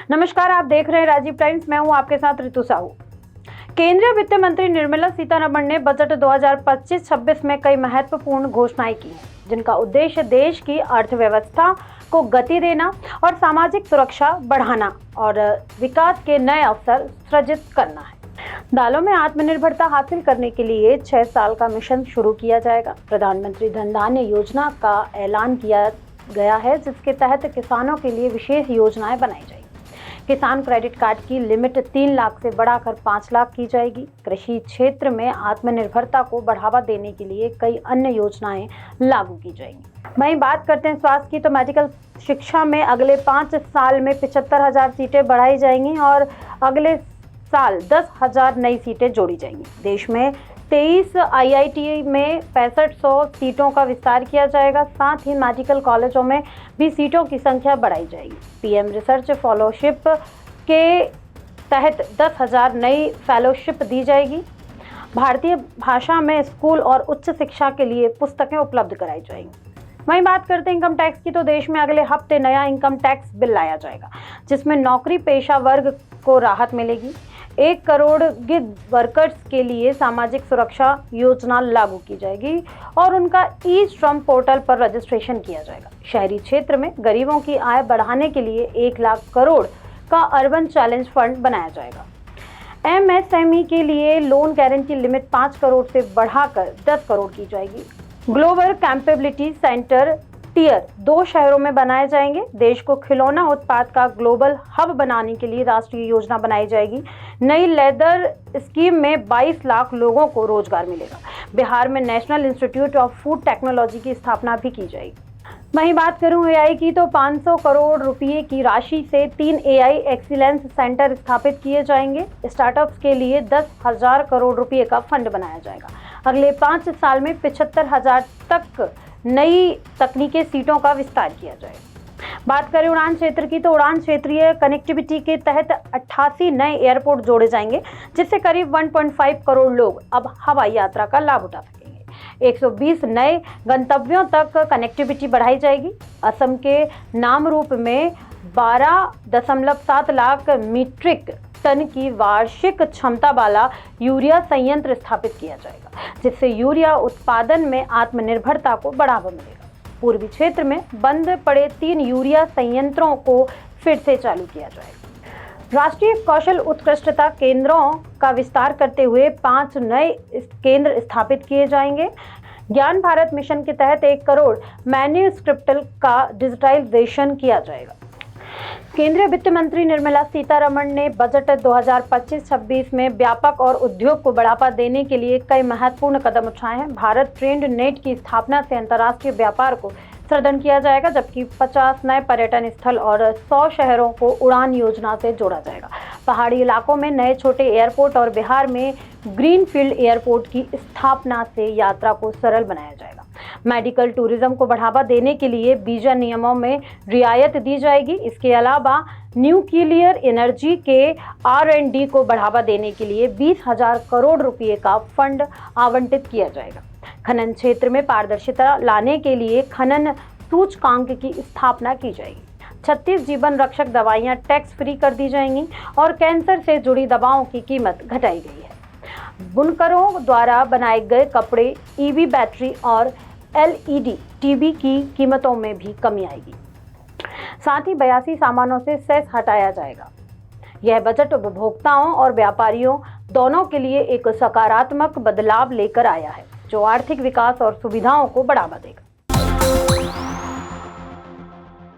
नमस्कार, आप देख रहे हैं राजीव टाइम्स। मैं हूं आपके साथ ऋतु साहू। केंद्रीय वित्त मंत्री निर्मला सीतारमण ने बजट 2025-26 में कई महत्वपूर्ण घोषणाएं की हैं, जिनका उद्देश्य देश की अर्थव्यवस्था को गति देना और सामाजिक सुरक्षा बढ़ाना और विकास के नए अवसर सृजित करना है। दालों में आत्मनिर्भरता हासिल करने के लिए 6 साल का मिशन शुरू किया जाएगा। प्रधानमंत्री धन धान्य योजना का ऐलान किया गया है, जिसके तहत किसानों के लिए विशेष योजनाएं बनाई जाएगी। किसान क्रेडिट कार्ड की लिमिट 3 लाख से बढ़ाकर 5 लाख की जाएगी। कृषि क्षेत्र में आत्मनिर्भरता को बढ़ावा देने के लिए कई अन्य योजनाएं लागू की जाएंगी। वहीं बात करते हैं स्वास्थ्य की, तो मेडिकल शिक्षा में अगले 5 साल में 75,000 सीटें बढ़ाई जाएंगी और अगले साल 10,000 नई सीटें जोड़ी जाएंगी। देश में 23 IIT में 6500 सीटों का विस्तार किया जाएगा। साथ ही मेडिकल कॉलेजों में भी सीटों की संख्या बढ़ाई जाएगी। PM रिसर्च फेलोशिप के तहत 10,000 नई फेलोशिप दी जाएगी। भारतीय भाषा में स्कूल और उच्च शिक्षा के लिए पुस्तकें उपलब्ध कराई जाएंगी। वहीं बात करते हैं इनकम टैक्स की, तो देश में अगले हफ्ते नया इनकम टैक्स बिल लाया जाएगा, जिसमें नौकरी पेशा वर्ग को राहत मिलेगी। 1 करोड़ गिग वर्कर्स के लिए सामाजिक सुरक्षा योजना लागू की जाएगी और उनका ई-श्रम पोर्टल पर रजिस्ट्रेशन किया जाएगा। शहरी क्षेत्र में गरीबों की आय बढ़ाने के लिए 1 लाख करोड़ का अर्बन चैलेंज फंड बनाया जाएगा। MSME के लिए लोन गारंटी लिमिट 5 करोड़ से बढ़ाकर 10 करोड़ की जाएगी। ग्लोबल कैपेबिलिटी सेंटर टियर 2 शहरों में बनाए जाएंगे। देश को खिलौना उत्पाद का ग्लोबल हब बनाने के लिए राष्ट्रीय योजना बनाई जाएगी। नई लेदर स्कीम में 22 लाख लोगों को रोजगार मिलेगा। बिहार में national institute of food technology की स्थापना भी की जाएगी। वहीं बात करूं AI की, तो 500 करोड़ रुपए की राशि से 3 AI एक्सीलेंस सेंटर स्थापित किए जाएंगे। स्टार्टअप्स के लिए 10,000 करोड़ रुपए का फंड बनाया जाएगा। अगले 5 साल में 75,000 तक नई तकनीकी सीटों का विस्तार किया जाएगा। बात करें उड़ान क्षेत्र की, तो उड़ान क्षेत्रीय कनेक्टिविटी के तहत 88 नए एयरपोर्ट जोड़े जाएंगे, जिससे करीब 1.5 करोड़ लोग अब हवाई यात्रा का लाभ उठा सकेंगे। 120 नए गंतव्यों तक कनेक्टिविटी बढ़ाई जाएगी। असम के नामरूप में 12.7 लाख मीट्रिक टन की वार्षिक क्षमता वाला यूरिया संयंत्र स्थापित किया जाएगा, जिससे यूरिया उत्पादन में आत्मनिर्भरता को बढ़ावा मिलेगा। पूर्वी क्षेत्र में बंद पड़े 3 यूरिया संयंत्रों को फिर से चालू किया जाएगा। राष्ट्रीय कौशल उत्कृष्टता केंद्रों का विस्तार करते हुए 5 नए केंद्र स्थापित किए जाएंगे। ज्ञान भारत मिशन के तहत 1 करोड़ मैन्यूस्क्रिप्ट का डिजिटाइजेशन किया जाएगा। केंद्रीय वित्त मंत्री निर्मला सीतारमण ने बजट 2025-26 में व्यापक और उद्योग को बढ़ावा देने के लिए कई महत्वपूर्ण कदम उठाए हैं। भारत ट्रेड नेट की स्थापना से अंतर्राष्ट्रीय व्यापार को सुदृढ़ किया जाएगा, जबकि 50 नए पर्यटन स्थल और 100 शहरों को उड़ान योजना से जोड़ा जाएगा। पहाड़ी इलाकों में नए छोटे एयरपोर्ट और बिहार में ग्रीनफील्ड एयरपोर्ट की स्थापना से यात्रा को सरल बनाया जाएगा। मेडिकल टूरिज्म को बढ़ावा देने के लिए वीजा नियमों में रियायत दी जाएगी। इसके अलावा न्यूक्लियर एनर्जी के R&D को बढ़ावा देने के लिए 20,000 करोड़ रुपए का फंड आवंटित किया जाएगा। खनन क्षेत्र में पारदर्शिता लाने के लिए खनन सूचकांक की स्थापना की जाएगी। 36 जीवन रक्षक दवाइयां टैक्स फ्री कर दी जाएंगी और कैंसर से जुड़ी दवाओं की कीमत घटाई गई है। बुनकरों द्वारा बनाए गए कपड़े, EV बैटरी और LED टीवी की कीमतों में भी कमी आएगी। साथ ही 82 सामानों से सेस हटाया जाएगा। यह बजट उपभोक्ताओं और व्यापारियों दोनों के लिए एक सकारात्मक बदलाव लेकर आया है, जो आर्थिक विकास और सुविधाओं को बढ़ावा देगा।